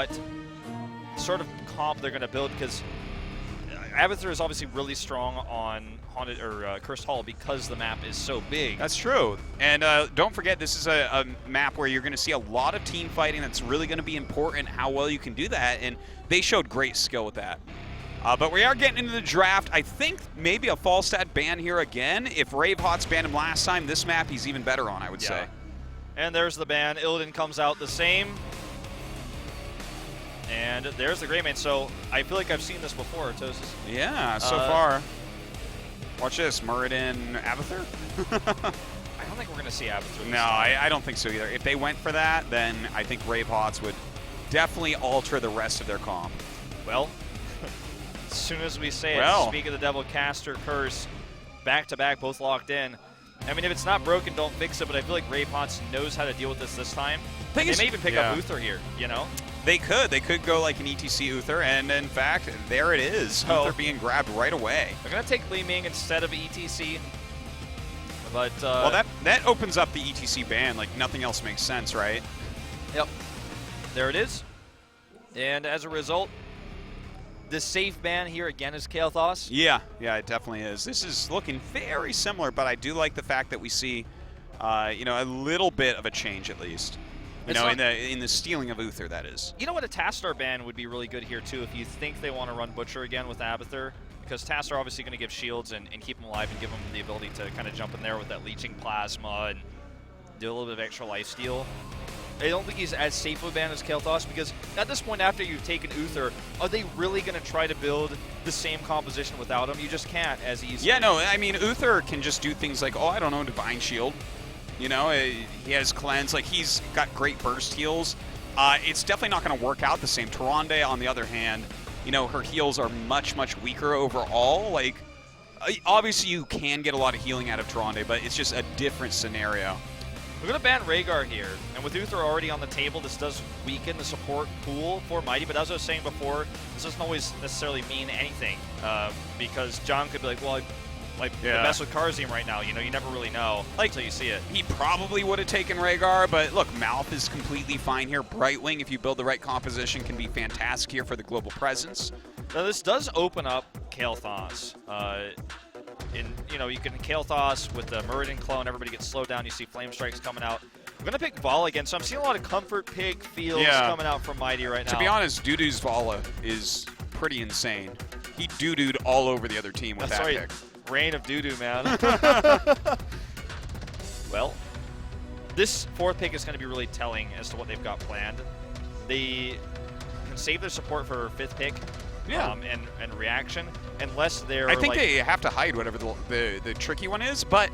what sort of comp they're going to build, because Abathur is obviously really strong on Haunted or Cursed Hall because the map is so big. That's true. And don't forget, this is a map where you're going to see a lot of team fighting. That's really going to be important, how well you can do that. And they showed great skill with that. But we are getting into the draft. I think maybe a Falstad ban here again. If RAVE HOTS banned him last time, this map he's even better on, I would say. And there's the ban. Illidan comes out the same. And there's the Greymane. So I feel like I've seen this before, Tosis. Yeah, so far. Watch this, Muradin Abathur? I don't think we're going to see Abathur. No, I don't think so either. If they went for that, then I think RAVE HOTS would definitely alter the rest of their comp. Well, as soon as we say it, Speak of the Devil, Caster, Curse, back-to-back, both locked in. I mean, if it's not broken, don't fix it, but I feel like RAVE HOTS knows how to deal with this time. They may even pick up Uther here, you know? They could go like an ETC Uther, and in fact, there it is. Uther being grabbed right away. They're going to take Li Ming instead of ETC. But well, that opens up the ETC ban. Like, nothing else makes sense, right? Yep. There it is. And as a result, the safe ban here again is Kael'thas. Yeah, it definitely is. This is looking very similar, but I do like the fact that we see, you know, a little bit of a change at least. You know, in the stealing of Uther, that is. You know what, a Tastar ban would be really good here, too, if you think they want to run Butcher again with Abathur. Because Tastar obviously going to give shields and keep him alive and give him the ability to kind of jump in there with that leeching plasma and do a little bit of extra lifesteal. I don't think he's as safe of a ban as Kael'thas, because at this point, after you've taken Uther, are they really going to try to build the same composition without him? You just can't as easily. Yeah, no, I mean, Uther can just do things like, oh, I don't know, Divine Shield. You know, he has Cleanse. Like, he's got great burst heals. It's definitely not going to work out the same. Tyrande, on the other hand, you know, her heals are much, much weaker overall. Like, obviously you can get a lot of healing out of Tyrande, but it's just a different scenario. We're going to ban Rhaegar here, and with Uther already on the table, this does weaken the support pool for Mighty, but as I was saying before, this doesn't always necessarily mean anything, because John could be like, well, the best with Karzim right now, you know, you never really know until you see it. He probably would have taken Rhaegar, but look, Malf is completely fine here. Brightwing, if you build the right composition, can be fantastic here for the global presence. Now this does open up Kael'thas. You know, you can Kael'thas with the Muradin clone, everybody gets slowed down, you see Flame Strikes coming out. I'm going to pick Vala again, so I'm seeing a lot of comfort pick feels coming out from Mighty right now. To be honest, Dudu's Vala is pretty insane. He doo-dooed all over the other team with that pick. Reign of doo-doo, man. Well, this fourth pick is going to be really telling as to what they've got planned. They can save their support for fifth pick and reaction, unless they're I think they have to hide whatever the tricky one is, but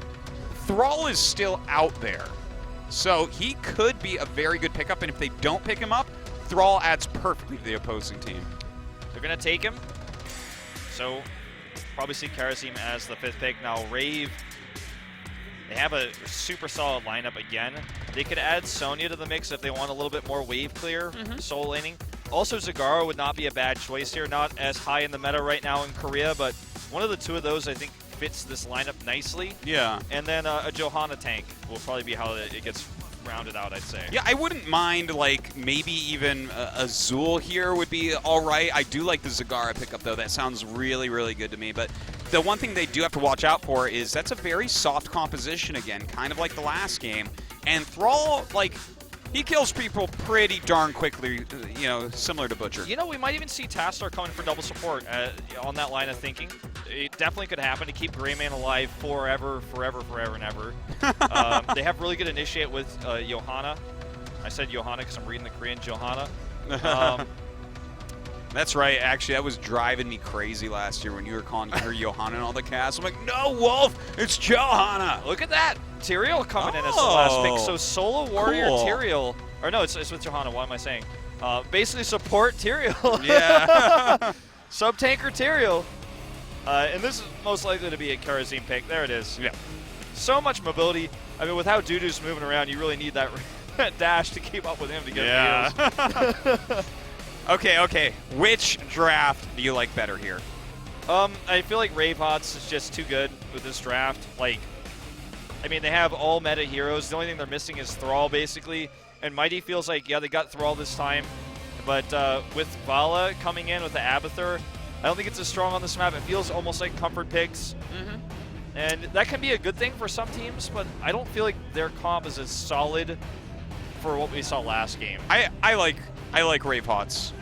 Thrall is still out there. So he could be a very good pickup, and if they don't pick him up, Thrall adds perfectly to the opposing team. They're going to take him. So probably see Karazim as the fifth pick. Now RAVE, they have a super solid lineup again. They could add Sonya to the mix if they want a little bit more wave clear, soul laning. Also, Zagara would not be a bad choice here. Not as high in the meta right now in Korea, but one of the two of those I think fits this lineup nicely. Yeah. And then a Johanna tank will probably be how it gets rounded out, I'd say. Yeah, I wouldn't mind, like, maybe even Azul here would be all right. I do like the Zagara pickup, though. That sounds really, really good to me. But the one thing they do have to watch out for is that's a very soft composition again, kind of like the last game. And Thrall, like, he kills people pretty darn quickly, you know, similar to Butcher. You know, we might even see Tastar coming for double support on that line of thinking. It definitely could happen to keep Greymane alive forever and ever. They have really good initiate with Johanna. I said Johanna because I'm reading the Korean Johanna. That's right. Actually, that was driving me crazy last year when you were calling her Johanna and all the cast. I'm like, no, Wolf, it's Johanna. Look at that. Tyrael coming in as the last pick. So solo warrior Tyrael. Or no, it's with Johanna. What am I saying? Basically support Tyrael. Yeah. Sub-tanker Tyrael. And this is most likely to be a Karazim pick. There it is. Yeah. So much mobility. I mean, with how Dudu's moving around, you really need that dash to keep up with him to get heals. Okay. Which draft do you like better here? I feel like RAVE HOTS is just too good with this draft. Like, I mean, they have all meta heroes. The only thing they're missing is Thrall, basically. And Mighty feels like, yeah, they got Thrall this time. But with Vala coming in with the Abathur, I don't think it's as strong on this map. It feels almost like comfort picks. And that can be a good thing for some teams, but I don't feel like their comp is as solid for what we saw last game. I like RAVE HOTS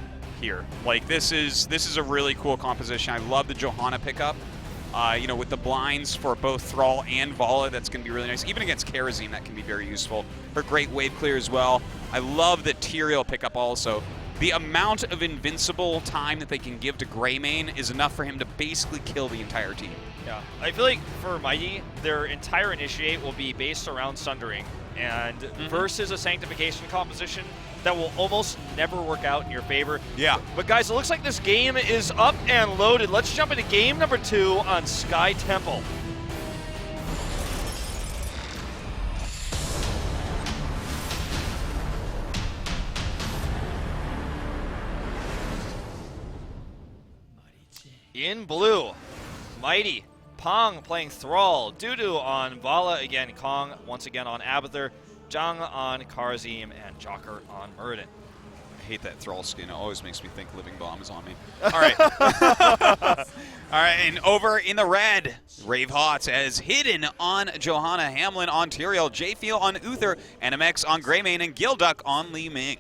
here. Like this is a really cool composition. I love the Johanna pickup. You know, with the blinds for both Thrall and Vala, that's going to be really nice. Even against Karazim, that can be very useful. Her great wave clear as well. I love the Tyrael pickup also. The amount of invincible time that they can give to Greymane is enough for him to basically kill the entire team. Yeah, I feel like for Mighty, their entire initiate will be based around Sundering, and versus a Sanctification composition that will almost never work out in your favor. Yeah. But guys, it looks like this game is up and loaded. Let's jump into game number 2 on Sky Temple. In blue, Mighty, Pong playing Thrall, Dudu on Vala again, Kong once again on Abathur, Zhang on Karazim, and Joker on Muradin. I hate that Thrall skin. It always makes me think Living Bomb is on me. All right. All right, and over in the red, RAVE HOTS as Hidden on Johanna, Hamlin on Tyrael, J-Feel on Uther, NMX on Greymane, and Gilduck on Li Ming.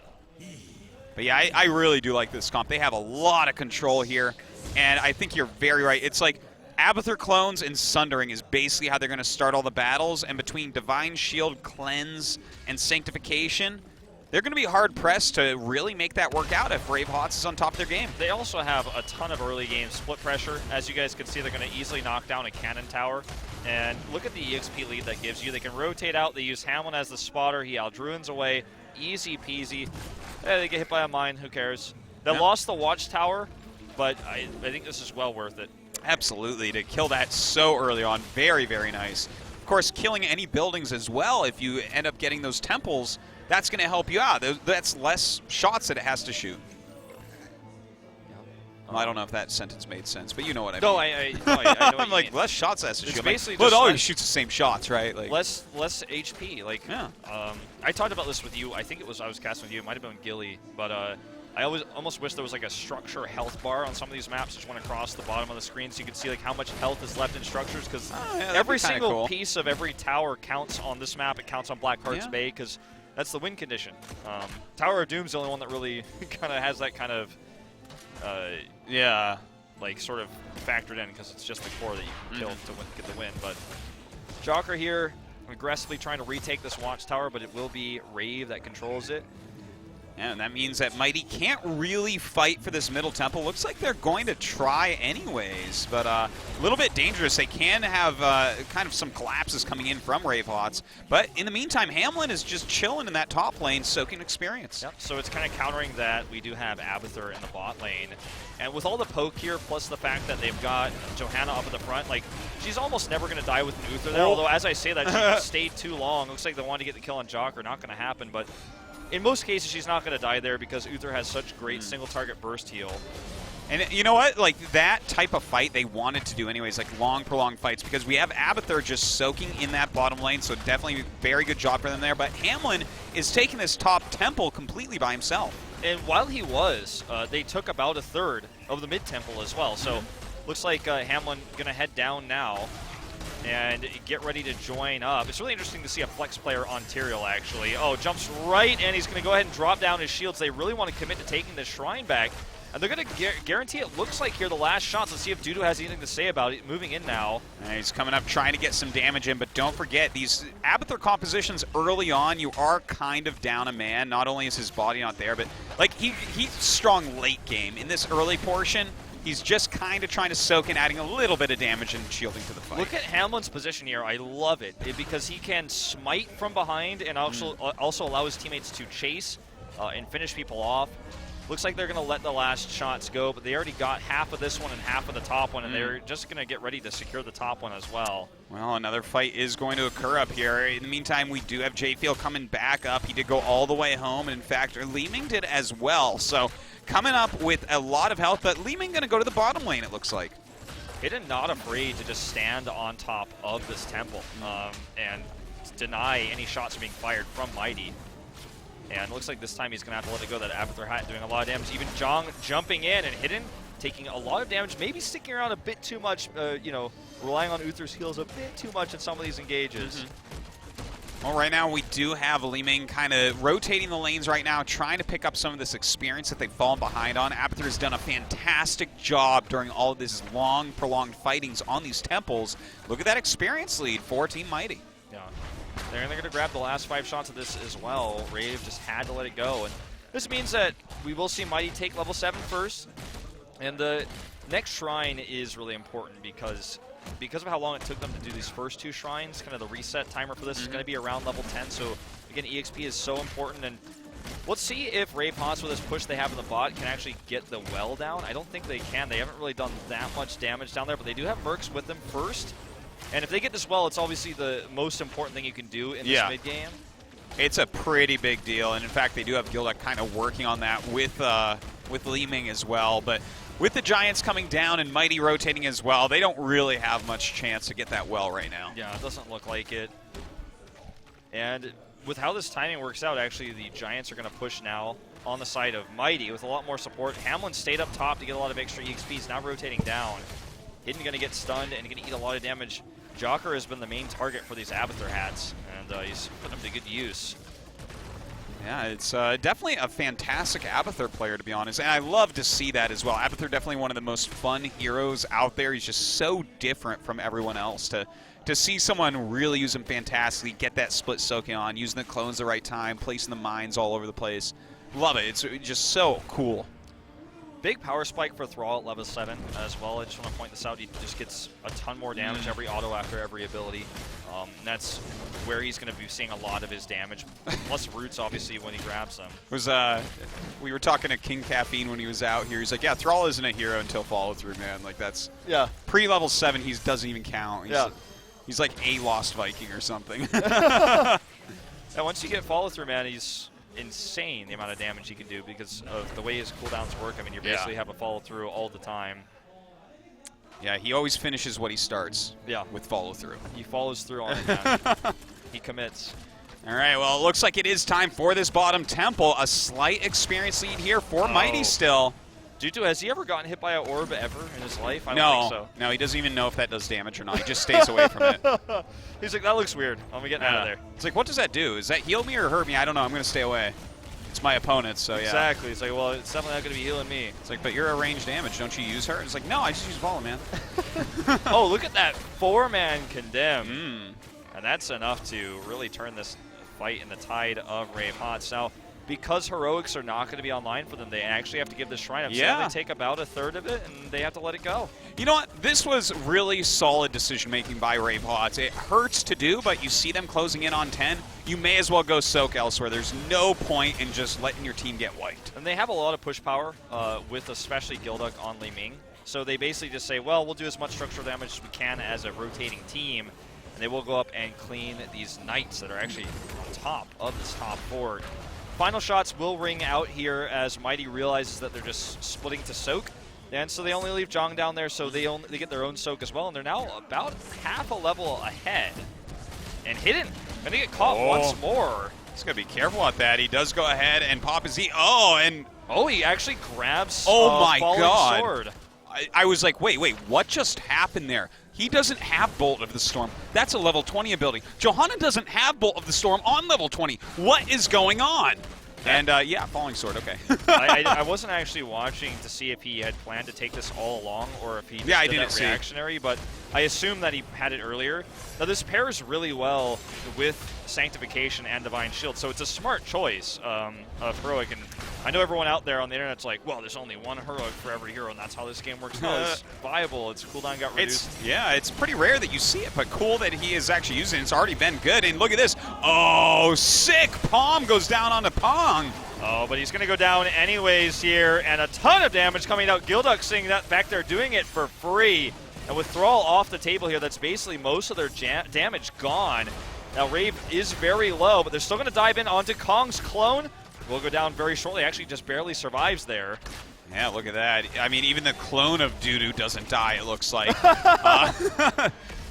But yeah, I really do like this comp. They have a lot of control here, and I think you're very right. It's like Abathur clones and Sundering is basically how they're going to start all the battles, and between Divine Shield, Cleanse, and Sanctification, they're going to be hard-pressed to really make that work out if RAVE HOTS is on top of their game. They also have a ton of early game split pressure. As you guys can see, they're going to easily knock down a cannon tower. And look at the EXP lead that gives you. They can rotate out. They use Hamlin as the spotter. He Aldruins away. Easy peasy. They get hit by a mine. Who cares? They lost the watchtower, but I think this is well worth it. Absolutely. To kill that so early on, very, very nice. Of course, killing any buildings as well, if you end up getting those temples, that's going to help you out. That's less shots that it has to shoot. Well, I don't know if that sentence made sense, but you know what I mean. No, I know what I'm you like, mean. less shots has to shoot. Basically But it just always shoots the same shots, right? Like less HP. Like, I talked about this with you. I think I was casting with you. It might have been Gilly, but I almost wish there was like a structure health bar on some of these maps. Just went across the bottom of the screen so you could see like how much health is left in structures, because every single piece of every tower counts on this map. It counts on Blackheart's Bay because that's the win condition. Tower of Doom's the only one that really kind of has that kind of like sort of factored in, because it's just the core that you can kill to get the win. But Joker here aggressively trying to retake this watchtower, but it will be RAVE that controls it. And that means that Mighty can't really fight for this middle temple. Looks like they're going to try anyways, but a little bit dangerous. They can have kind of some collapses coming in from RAVE HOTS. But in the meantime, Hamlin is just chilling in that top lane, soaking experience. Yep, so it's kind of countering that we do have Abathur in the bot lane. And with all the poke here, plus the fact that they've got Johanna up at the front, like, she's almost never going to die with an Uther there. Although, as I say that, she stayed too long. Looks like they wanted to get the kill on Joker. Not going to happen, but in most cases, she's not going to die there because Uther has such great single-target burst heal. And you know what? Like, that type of fight they wanted to do anyways, like long, prolonged fights, because we have Abathur just soaking in that bottom lane, so definitely very good job for them there. But Hamlin is taking this top temple completely by himself. And while he was, they took about a third of the mid-temple as well. So looks like Hamlin going to head down now and get ready to join up. It's really interesting to see a flex player on Tyrael, actually. Oh, jumps right, and he's going to go ahead and drop down his shields. They really want to commit to taking this shrine back. And they're going to guarantee, it looks like here, the last shots. Let's see if Dudu has anything to say about it. Moving in now. And he's coming up trying to get some damage in, but don't forget, these Abathur compositions early on, you are kind of down a man. Not only is his body not there, but like he's strong late game. In this early portion, he's just kind of trying to soak in, adding a little bit of damage and shielding to the fight. Look at Hamlin's position here. I love it because he can smite from behind and also allow his teammates to chase and finish people off. Looks like they're going to let the last shots go, but they already got half of this one and half of the top one, and they're just going to get ready to secure the top one as well. Well, another fight is going to occur up here. In the meantime, we do have J-Field coming back up. He did go all the way home, and in fact, Li Ming did as well. So coming up with a lot of health, but Li Ming going to go to the bottom lane, it looks like. Hidden not afraid to just stand on top of this temple and deny any shots being fired from Mighty. And it looks like this time he's going to have to let it go. That Avatar Hat doing a lot of damage. Even Jong jumping in and hidden, taking a lot of damage. Maybe sticking around a bit too much, you know, relying on Uther's heals a bit too much in some of these engages. Well, right now we do have Li Ming kind of rotating the lanes right now, trying to pick up some of this experience that they've fallen behind on. Avatar has done a fantastic job during all of these long, prolonged fightings on these temples. Look at that experience lead for Team Mighty. Yeah. They're going to grab the last 5 shots of this as well. RAVE just had to let it go. And this means that we will see Mighty take level 7 first. And the next shrine is really important because of how long it took them to do these first 2 shrines. Kind of the reset timer for this is going to be around level 10. So, again, EXP is so important. And let's see if RAVE HOTS, with this push they have in the bot, can actually get the well down. I don't think they can. They haven't really done that much damage down there, but they do have Mercs with them first. And if they get this well, it's obviously the most important thing you can do in this mid-game. It's a pretty big deal, and in fact, they do have Gilduck kind of working on that with Li Ming as well. But with the Giants coming down and Mighty rotating as well, they don't really have much chance to get that well right now. Yeah, it doesn't look like it. And with how this timing works out, actually, the Giants are going to push now on the side of Mighty with a lot more support. Hamlin stayed up top to get a lot of extra EXP. He's now rotating down. Hidden going to get stunned and going to eat a lot of damage. Jocker has been the main target for these Avatar Hats, and he's putting them to good use. Yeah, it's definitely a fantastic Avatar player, to be honest, and I love to see that as well. Avatar definitely one of the most fun heroes out there. He's just so different from everyone else. To see someone really use him fantastically, get that split soaking on, using the clones the right time, placing the mines all over the place. Love it. It's just so cool. Big power spike for Thrall at level 7 as well. I just want to point this out. He just gets a ton more damage every auto after every ability. And that's where he's going to be seeing a lot of his damage. Plus Roots, obviously, when he grabs them. We were talking to King Caffeine when he was out here. He's like, yeah, Thrall isn't a hero until follow through, man. Like, that's pre-level 7. He doesn't even count. He's like a Lost Viking or something. And once you get follow through, man, he's insane the amount of damage he can do because of the way his cooldowns work. I mean, you basically have a follow through all the time. Yeah, he always finishes what he starts. Yeah, with follow through. He follows through on it, man. He commits. All right, well, it looks like it is time for this bottom temple. A slight experience lead here for Mighty still. Jutu, has he ever gotten hit by an orb ever in his life? I don't think so. No, he doesn't even know if that does damage or not. He just stays away from it. He's like, that looks weird. I'm getting out of there. It's like, what does that do? Does that heal me or hurt me? I don't know. I'm going to stay away. It's my opponent, so yeah. Exactly. It's like, well, it's definitely not going to be healing me. It's like, but you're a range damage. Don't you use her? It's like, no, I just use Volley, man. Oh, look at that 4-man condemn. And that's enough to really turn this fight in the tide of RAVE HOTS. Now, because heroics are not going to be online for them, they actually have to give this shrine up. So they take about 1/3 of it, and they have to let it go. You know what? This was really solid decision-making by RAVE HOTS. It hurts to do, but you see them closing in on 10. You may as well go soak elsewhere. There's no point in just letting your team get wiped. And they have a lot of push power with especially Gilduck on Li Ming. So they basically just say, well, we'll do as much structural damage as we can as a rotating team. And they will go up and clean these Knights that are actually on top of this top board. Final shots will ring out here as Mighty realizes that they're just splitting to soak. And so they only leave Jong down there, so they get their own soak as well. And they're now about half a level ahead. And Hidden gonna get caught once more. He's gonna be careful at that. He does go ahead and pop his E. Oh, he actually grabs my Falling God. Sword. I was like, wait, what just happened there? He doesn't have Bolt of the Storm. That's a level 20 ability. Johanna doesn't have Bolt of the Storm on level 20. What is going on? And, yeah, Falling Sword, okay. I wasn't actually watching to see if he had planned to take this all along or if he did that reactionary, but I assume that he had it earlier. Now, this pairs really well with Sanctification and Divine Shield, so it's a smart choice of Heroic. And I know everyone out there on the internet's like, well, there's only one Heroic for every hero, and that's how this game works. No, it's viable. Its cooldown got reduced. It's pretty rare that you see it, but cool that he is actually using it. It's already been good. And look at this. Oh, sick. Palm goes down on the Pong. Oh, but he's going to go down anyways here, and a ton of damage coming out. Gilduck seeing that back there, doing it for free. And with Thrall off the table here, that's basically most of their damage gone. Now, RAVE is very low, but they're still going to dive in onto Kong's clone. Will go down very shortly. Actually, just barely survives there. Yeah, look at that. I mean, even the clone of Dudu doesn't die, it looks like.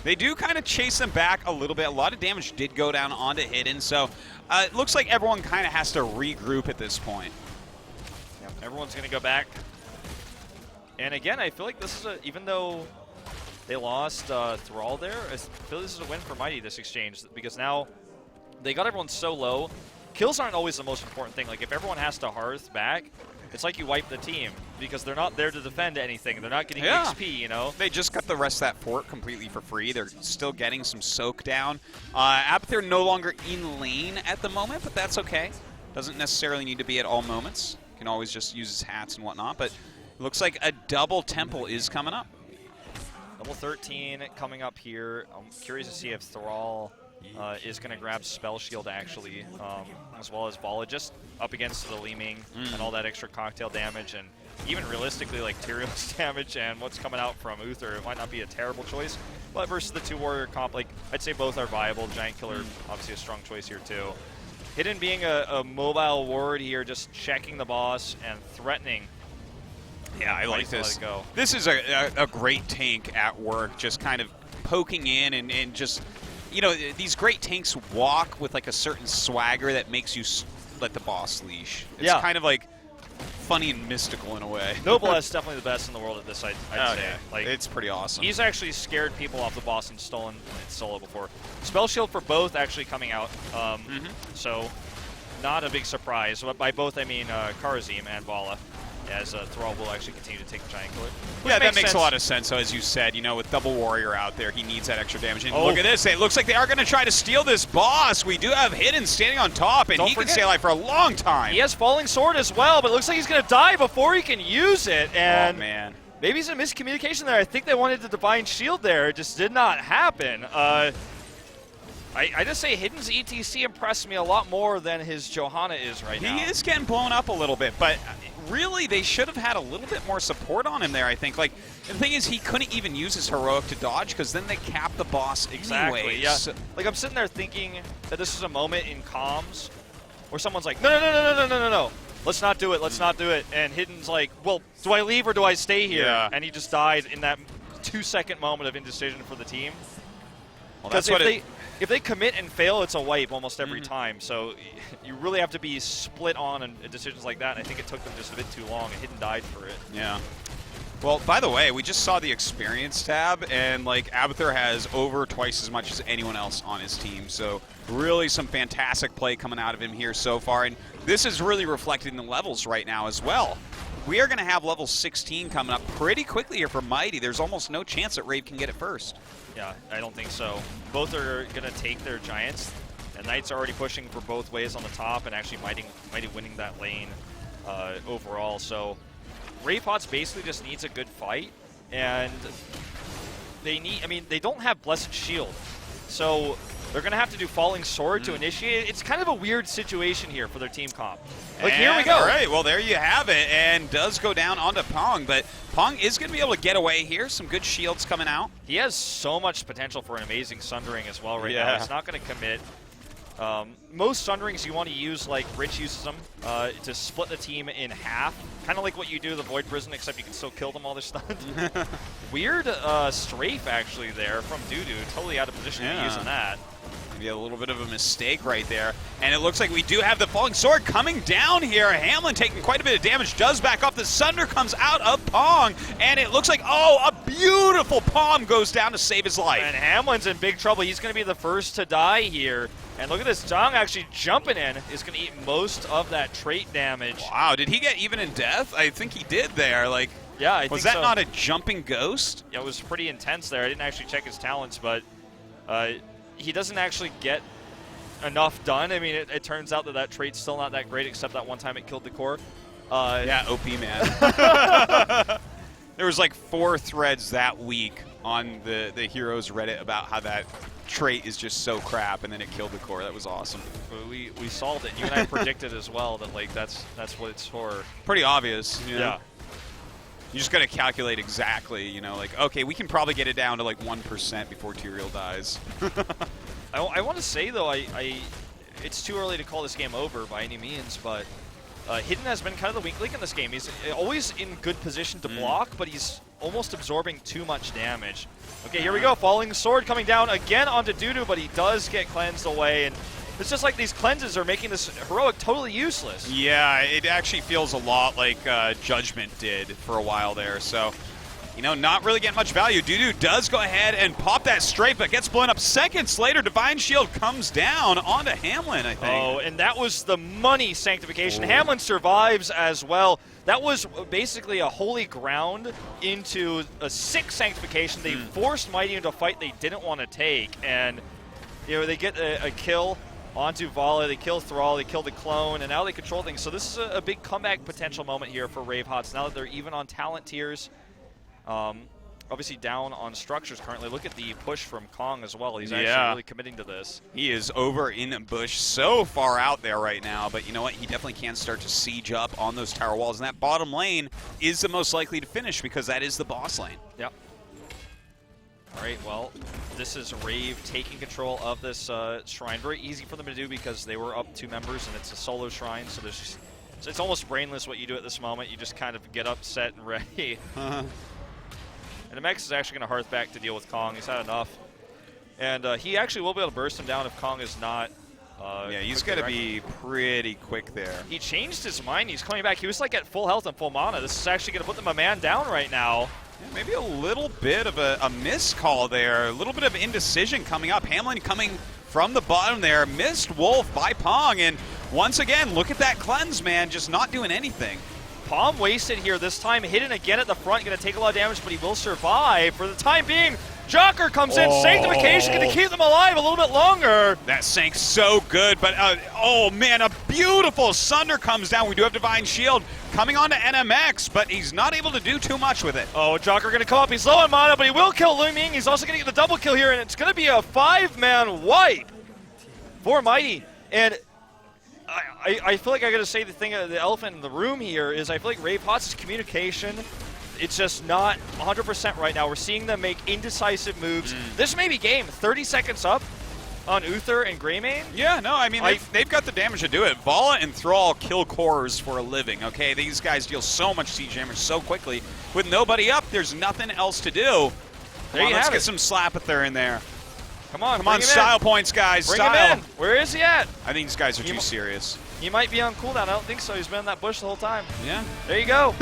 They do kind of chase them back a little bit. A lot of damage did go down onto Hidden, so it looks like everyone kind of has to regroup at this point. Yep, everyone's going to go back. And again, I feel like this is even though they lost Thrall there, I feel this is a win for Mighty, this exchange, because now they got everyone so low. Kills aren't always the most important thing. Like, if everyone has to Hearth back, it's like you wipe the team, because they're not there to defend anything. They're not getting XP, you know? They just got the rest of that fort completely for free. They're still getting some soak down. Abathur no longer in lane at the moment, but that's okay. Doesn't necessarily need to be at all moments. Can always just use his hats and whatnot, but it looks like a double temple is coming up. Level 13 coming up here. I'm curious to see if Thrall is going to grab Spell Shield, actually, as well as Bala, just up against the Li Ming and all that extra cocktail damage, and even realistically, like Tyrion's damage and what's coming out from Uther, it might not be a terrible choice. But versus the 2 warrior comp, like, I'd say both are viable. Giant Killer, obviously a strong choice here too. Hidden being a mobile ward here, just checking the boss and threatening. Yeah, I like this. This is a great tank at work, just kind of poking in and just, you know, these great tanks walk with like a certain swagger that makes you let the boss leash. It's kind of like funny and mystical in a way. Noble is definitely the best in the world at this, I'd say. Yeah. Like, it's pretty awesome. He's actually scared people off the boss and stolen it solo before. Spell Shield for both actually coming out, so not a big surprise. But by both, I mean Karazim and Bala, as Thrall will actually continue to take the Giant Killer. Yeah, that makes a lot of sense. So as you said, you know, with Double Warrior out there, he needs that extra damage. And look at this. It looks like they are going to try to steal this boss. We do have Hidden standing on top, and he can stay alive for a long time. He has Falling Sword as well, but it looks like he's going to die before he can use it. And oh, man. Maybe it's a miscommunication there. I think they wanted the Divine Shield there. It just did not happen. I just say Hidden's ETC impressed me a lot more than his Johanna is right now. He is getting blown up a little bit, but really they should have had a little bit more support on him there, I think. Like, the thing is, he couldn't even use his heroic to dodge because then they cap the boss anyway. Yeah. Like, I'm sitting there thinking that this is a moment in comms where someone's like, no. Let's not do it. Let's not do it. And Hidden's like, well, do I leave or do I stay here? Yeah. And he just died in that 2-second moment of indecision for the team. Well, that's what if they commit and fail, it's a wipe almost every time. So you really have to be split on in decisions like that. And I think it took them just a bit too long, and Hidden died for it. Yeah. Well, by the way, we just saw the experience tab, and like Abathur has over twice as much as anyone else on his team. So really some fantastic play coming out of him here so far. And this is really reflected in the levels right now as well. We are going to have level 16 coming up pretty quickly here for Mighty. There's almost no chance that RAVE can get it first. Yeah, I don't think so. Both are going to take their Giants, and Knights are already pushing for both ways on the top and actually Mighty winning that lane overall. So RAVE HOTS basically just needs a good fight, and they need, I mean, they don't have Blessed Shield, so they're going to have to do Falling Sword to initiate it. It's kind of a weird situation here for their team comp. Like, here we go. All right, well, there you have it, and does go down onto Pong, but Pong is going to be able to get away here. Some good shields coming out. He has so much potential for an amazing Sundering as well right now. He's not going to commit. Most Sunderings you want to use, like Rich uses them, to split the team in half. Kind of like what you do to the Void Prison, except you can still kill them while they're stunned. Weird strafe, actually, there from Dudu. Totally out of position to be using that. Maybe a little bit of a mistake right there. And it looks like we do have the Falling Sword coming down here. Hamlin taking quite a bit of damage, does back off. The Sunder comes out of Pong, and it looks like, oh, a beautiful palm goes down to save his life. And Hamlin's in big trouble. He's going to be the first to die here. And look at this, Zhang actually jumping in is going to eat most of that trait damage. Wow, did he get even in death? I think he did there. Like, yeah, I think was that so. not a jumping ghost? Yeah, it was pretty intense there. I didn't actually check his talents, but he doesn't actually get enough done. I mean, it turns out that trait's still not that great, except that one time it killed the core. Yeah, OP, man. There was like 4 threads that week on the Heroes Reddit about how that trait is just so crap, and then it killed the core. That was awesome. We solved it. You and I predicted as well that, like, that's what it's for. Pretty obvious. You know? Yeah. You just got to calculate exactly, you know, like, okay, we can probably get it down to like 1% before Tyrael dies. I want to say, though, it's too early to call this game over by any means, but Hidden has been kind of the weak link in this game. He's always in good position to block, but he's almost absorbing too much damage. Okay, here we go. Falling Sword coming down again onto Dudu, but he does get cleansed away. And it's just like these cleanses are making this heroic totally useless. Yeah, it actually feels a lot like Judgment did for a while there. So, you know, not really getting much value. Dudu does go ahead and pop that straight, but gets blown up seconds later. Divine Shield comes down onto Hamlin, I think. Oh, and that was the money sanctification. Hamlin survives as well. That was basically a holy ground into a 6 sanctification. They forced Mighty into a fight they didn't want to take, and you know they get a kill onto Vala, they kill Thrall, they kill the clone, and now they control things. So this is a big comeback potential moment here for RAVE HOTS. Now that they're even on talent tiers, obviously down on structures currently. Look at the push from Kong as well. He's actually really committing to this. He is over in Bush, so far out there right now, but you know what? He definitely can start to siege up on those tower walls, and that bottom lane is the most likely to finish because that is the boss lane. Yep. All right, well, this is RAVE taking control of this shrine. Very easy for them to do because they were up 2 members, and it's a solo shrine, so there's just, it's almost brainless what you do at this moment. You just kind of get upset and ready. And MX is actually going to hearth back to deal with Kong. He's had enough. And he actually will be able to burst him down if Kong is not yeah, he's got to be pretty quick there. He changed his mind. He's coming back. He was like at full health and full mana. This is actually going to put them a man down right now. Yeah, maybe a little bit of a miscall there. A little bit of indecision coming up. Hamlin coming from the bottom there. Missed Wolf by Pong. And once again, look at that cleanse, man. Just not doing anything. Palm wasted here this time. Hidden again at the front. Going to take a lot of damage, but he will survive. For the time being, Jocker comes in. Sanctification going to keep them alive a little bit longer. That sank so good, but oh man, a beautiful Sunder comes down. We do have Divine Shield coming on to NMX, but he's not able to do too much with it. Oh, Jocker going to come up. He's low on mana, but he will kill Lu Ming. He's also going to get the double kill here, and it's going to be a 5-man wipe for Mighty. And I feel like I got to say the elephant in the room here is I feel like RAVE HOTS' communication, it's just not 100% right now. We're seeing them make indecisive moves. This may be game. 30 seconds up on Uther and Greymane. Yeah, no, I mean, they've got the damage to do it. Vala and Thrall kill cores for a living, okay? These guys deal so much siege damage so quickly. With nobody up, there's nothing else to do. Let's get some Slapather in there. Come on, style points, guys. Bring him in. Where is he at? I think these guys are too serious. He might be on cooldown. I don't think so. He's been in that bush the whole time. Yeah. There you go.